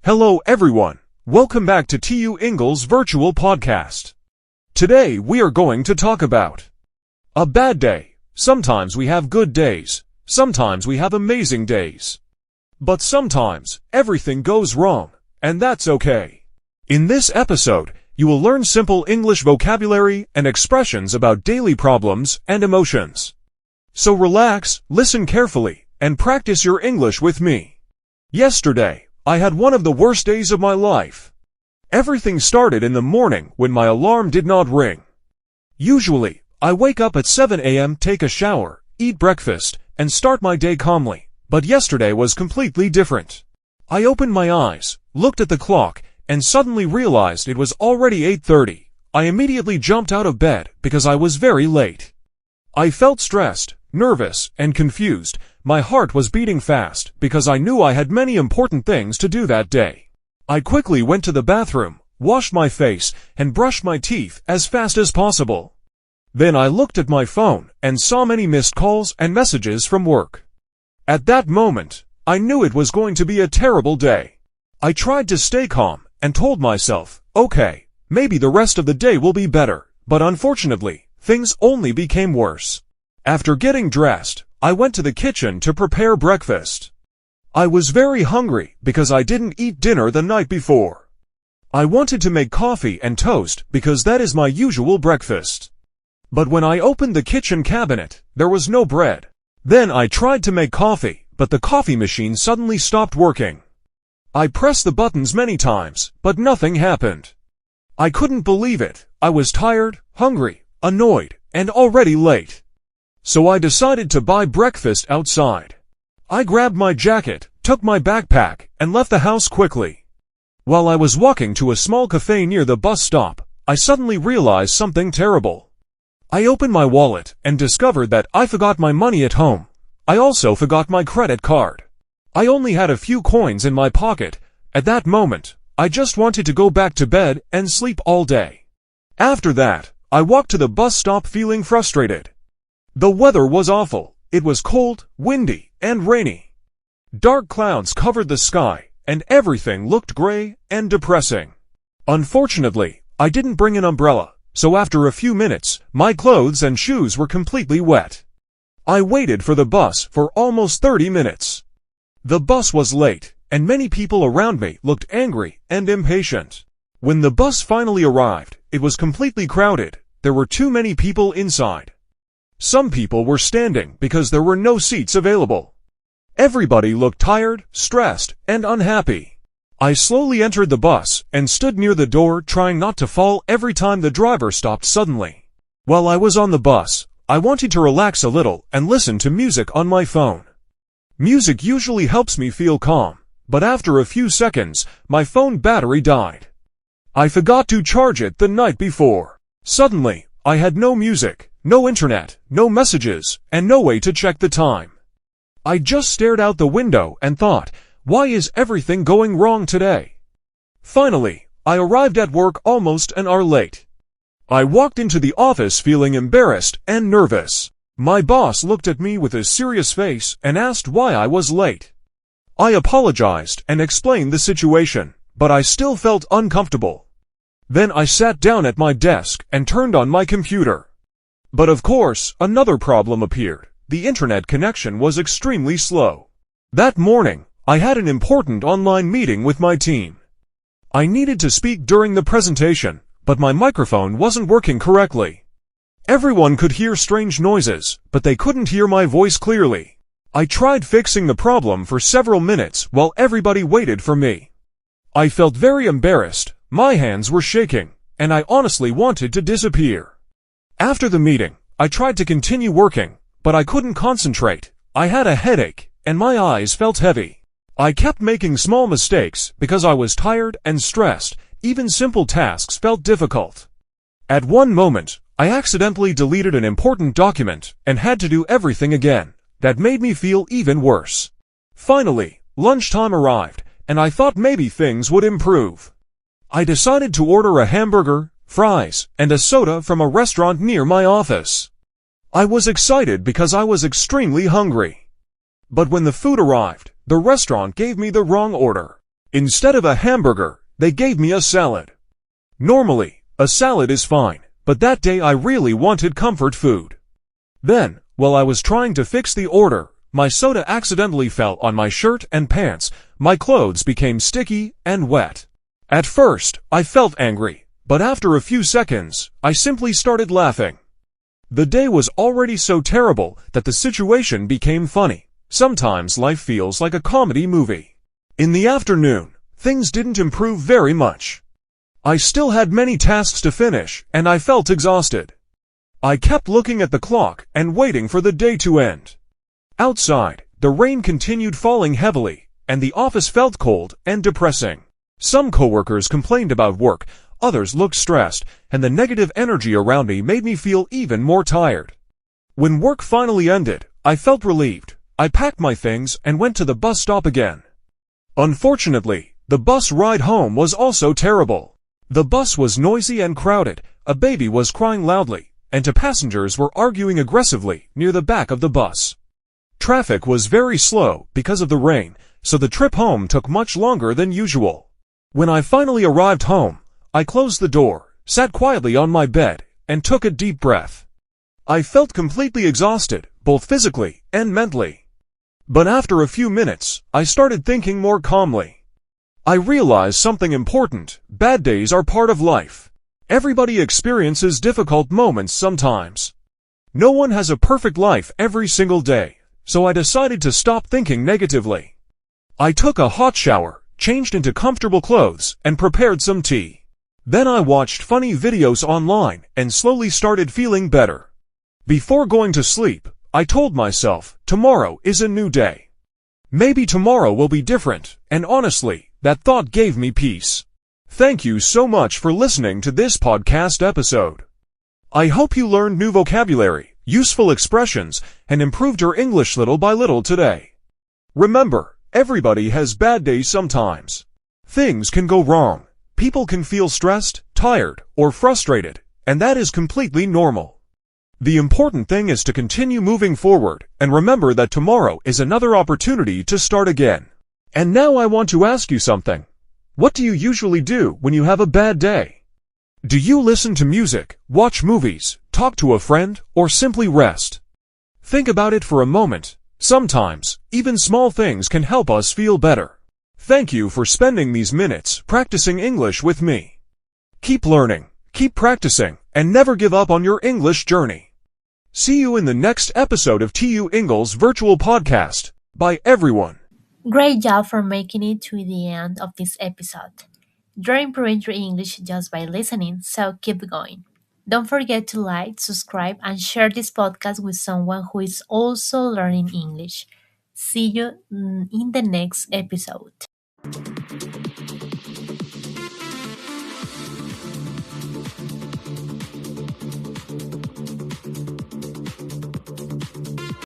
Hello everyone, welcome back to TU Ingles Virtual Podcast. Today we are going to talk about a bad day. Sometimes we have good days, sometimes we have amazing days. But sometimes everything goes wrong, and that's okay. In this episode, you will learn simple English vocabulary and expressions about daily problems and emotions. So relax, listen carefully, and practice your English with me. Yesterday, I had one of the worst days of my life. Everything started in the morning when my alarm did not ring. Usually, I wake up at 7 a.m., take a shower, eat breakfast, and start my day calmly, but yesterday was completely different. I opened my eyes, looked at the clock, and suddenly realized it was already 8:30. I immediately jumped out of bed because I was very late. I felt stressed, nervous, and confused. My heart was beating fast because I knew I had many important things to do that day. I quickly went to the bathroom, washed my face, and brushed my teeth as fast as possible. Then I looked at my phone and saw many missed calls and messages from work. At that moment, I knew it was going to be a terrible day. I tried to stay calm and told myself, okay, maybe the rest of the day will be better, but unfortunately, things only became worse. After getting dressed, I went to the kitchen to prepare breakfast. I was very hungry because I didn't eat dinner the night before. I wanted to make coffee and toast because that is my usual breakfast. But when I opened the kitchen cabinet, there was no bread. Then I tried to make coffee, but the coffee machine suddenly stopped working. I pressed the buttons many times, but nothing happened. I couldn't believe it. I was tired, hungry, annoyed, and already late. So I decided to buy breakfast outside. I grabbed my jacket, took my backpack, and left the house quickly. While I was walking to a small cafe near the bus stop, I suddenly realized something terrible. I opened my wallet and discovered that I forgot my money at home. I also forgot my credit card. I only had a few coins in my pocket. At that moment, I just wanted to go back to bed and sleep all day. After that, I walked to the bus stop feeling frustrated. The weather was awful. It was cold, windy, and rainy. Dark clouds covered the sky, and everything looked gray and depressing. Unfortunately, I didn't bring an umbrella, so after a few minutes, my clothes and shoes were completely wet. I waited for the bus for almost 30 minutes. The bus was late, and many people around me looked angry and impatient. When the bus finally arrived, it was completely crowded. There were too many people inside. Some people were standing because there were no seats available. Everybody looked tired, stressed, and unhappy. I slowly entered the bus and stood near the door trying not to fall every time the driver stopped suddenly. While I was on the bus, I wanted to relax a little and listen to music on my phone. Music usually helps me feel calm, but after a few seconds, my phone battery died. I forgot to charge it the night before. Suddenly, I had no music, no internet, no messages, and no way to check the time. I just stared out the window and thought, why is everything going wrong today? Finally, I arrived at work almost an hour late. I walked into the office feeling embarrassed and nervous. My boss looked at me with a serious face and asked why I was late. I apologized and explained the situation, but I still felt uncomfortable. Then I sat down at my desk and turned on my computer. But of course, another problem appeared. The internet connection was extremely slow. That morning, I had an important online meeting with my team. I needed to speak during the presentation, but my microphone wasn't working correctly. Everyone could hear strange noises, but they couldn't hear my voice clearly. I tried fixing the problem for several minutes while everybody waited for me. I felt very embarrassed, my hands were shaking, and I honestly wanted to disappear. After the meeting, I tried to continue working, but I couldn't concentrate. I had a headache, and my eyes felt heavy. I kept making small mistakes because I was tired and stressed. Even simple tasks felt difficult. At one moment, I accidentally deleted an important document and had to do everything again. That made me feel even worse. Finally, lunchtime arrived, and I thought maybe things would improve. I decided to order a hamburger, fries, and a soda from a restaurant near my office. I was excited because I was extremely hungry. But when the food arrived, the restaurant gave me the wrong order. Instead of a hamburger, they gave me a salad. Normally, a salad is fine, but that day I really wanted comfort food. Then, while I was trying to fix the order, my soda accidentally fell on my shirt and pants. My clothes became sticky and wet. At first, I felt angry, but after a few seconds, I simply started laughing. The day was already so terrible that the situation became funny. Sometimes life feels like a comedy movie. In the afternoon, things didn't improve very much. I still had many tasks to finish, and I felt exhausted. I kept looking at the clock and waiting for the day to end. Outside, the rain continued falling heavily, and the office felt cold and depressing. Some coworkers complained about work, others looked stressed, and the negative energy around me made me feel even more tired. When work finally ended, I felt relieved. I packed my things and went to the bus stop again. Unfortunately, the bus ride home was also terrible. The bus was noisy and crowded, a baby was crying loudly, and two passengers were arguing aggressively near the back of the bus. Traffic was very slow because of the rain, so the trip home took much longer than usual. When I finally arrived home, I closed the door, sat quietly on my bed, and took a deep breath. I felt completely exhausted, both physically and mentally. But after a few minutes, I started thinking more calmly. I realized something important: bad days are part of life. Everybody experiences difficult moments sometimes. No one has a perfect life every single day, so I decided to stop thinking negatively. I took a hot shower, changed into comfortable clothes, and prepared some tea. Then I watched funny videos online and slowly started feeling better. Before going to sleep, I told myself, tomorrow is a new day. Maybe tomorrow will be different, and honestly, that thought gave me peace. Thank you so much for listening to this podcast episode. I hope you learned new vocabulary, useful expressions, and improved your English little by little today. Remember, everybody has bad days sometimes. Things can go wrong. People can feel stressed, tired, or frustrated, and that is completely normal. The important thing is to continue moving forward, and remember that tomorrow is another opportunity to start again. And now I want to ask you something. What do you usually do when you have a bad day? Do you listen to music, watch movies, talk to a friend, or simply rest? Think about it for a moment. Sometimes, even small things can help us feel better. Thank you for spending these minutes practicing English with me. Keep learning, keep practicing, and never give up on your English journey. See you in the next episode of TU Ingles Virtual Podcast. Bye everyone. Great job for making it to the end of this episode. You're improving your English just by listening, so keep going. Don't forget to like, subscribe, and share this podcast with someone who is also learning English. See you in the next episode.